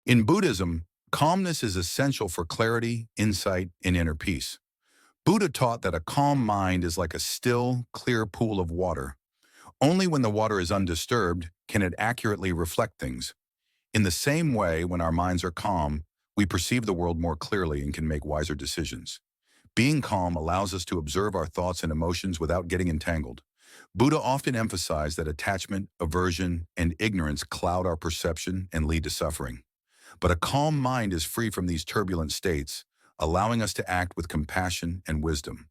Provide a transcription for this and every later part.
In Buddhism, calmness is essential for clarity, insight, and inner peace. Buddha taught that a calm mind is like a still, clear pool of water. Only when the water is undisturbed can it accurately reflect things. In the same way, when our minds are calm, we perceive the world more clearly and can make wiser decisions. Being calm allows us to observe our thoughts and emotions without getting entangled. Buddha often emphasized that attachment, aversion, and ignorance cloud our perception and lead to suffering. But a calm mind is free from these turbulent states, allowing us to act with compassion and wisdom.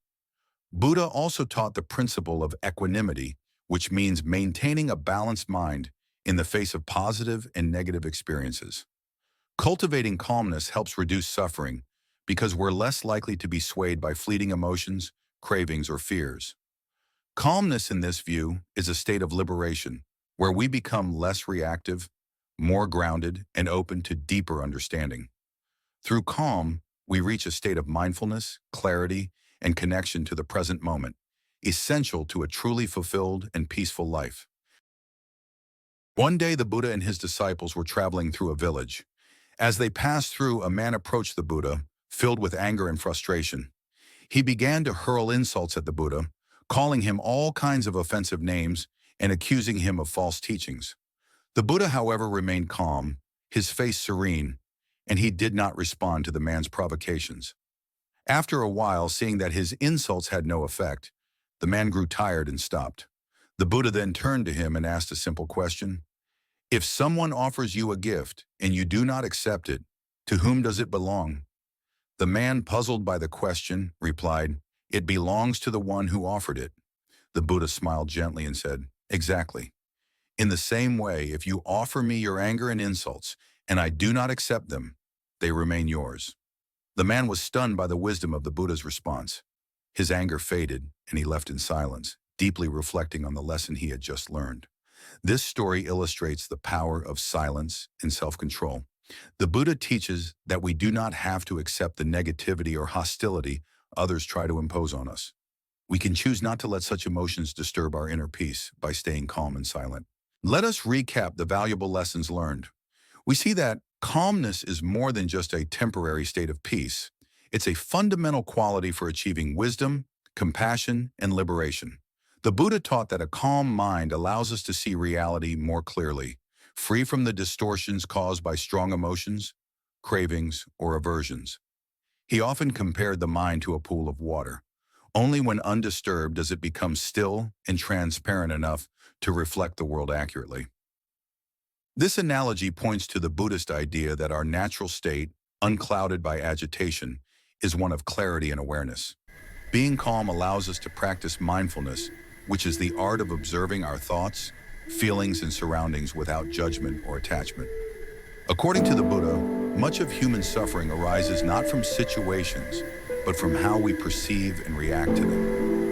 Buddha also taught the principle of equanimity, which means maintaining a balanced mind in the face of positive and negative experiences. Cultivating calmness helps reduce suffering because we're less likely to be swayed by fleeting emotions, cravings, or fears. Calmness in this view is a state of liberation where we become less reactive, more grounded, and open to deeper understanding. Through calm, we reach a state of mindfulness, clarity, and connection to the present moment, essential to a truly fulfilled and peaceful life. One day, the Buddha and his disciples were traveling through a village. As they passed through, a man approached the Buddha, filled with anger and frustration. He began to hurl insults at the Buddha, calling him all kinds of offensive names and accusing him of false teachings. The Buddha, however, remained calm, his face serene, and he did not respond to the man's provocations. After a while, seeing that his insults had no effect, the man grew tired and stopped. The Buddha then turned to him and asked a simple question. If someone offers you a gift and you do not accept it, to whom does it belong? The man, puzzled by the question, replied, It belongs to the one who offered it. The Buddha smiled gently and said, Exactly. In the same way, if you offer me your anger and insults, and I do not accept them, they remain yours. The man was stunned by the wisdom of the Buddha's response. His anger faded, and he left in silence, deeply reflecting on the lesson he had just learned. This story illustrates the power of silence and self-control. The Buddha teaches that we do not have to accept the negativity or hostility others try to impose on us. We can choose not to let such emotions disturb our inner peace by staying calm and silent. Let us recap the valuable lessons learned. We see that calmness is more than just a temporary state of peace. It's a fundamental quality for achieving wisdom, compassion, and liberation. The Buddha taught that a calm mind allows us to see reality more clearly, free from the distortions caused by strong emotions, cravings, or aversions. He often compared the mind to a pool of water. Only when undisturbed does it become still and transparent enough to reflect the world accurately. This analogy points to the Buddhist idea that our natural state, unclouded by agitation, is one of clarity and awareness. Being calm allows us to practice mindfulness, which is the art of observing our thoughts, feelings, and surroundings without judgment or attachment. According to the Buddha, much of human suffering arises not from situations, but from how we perceive and react to them.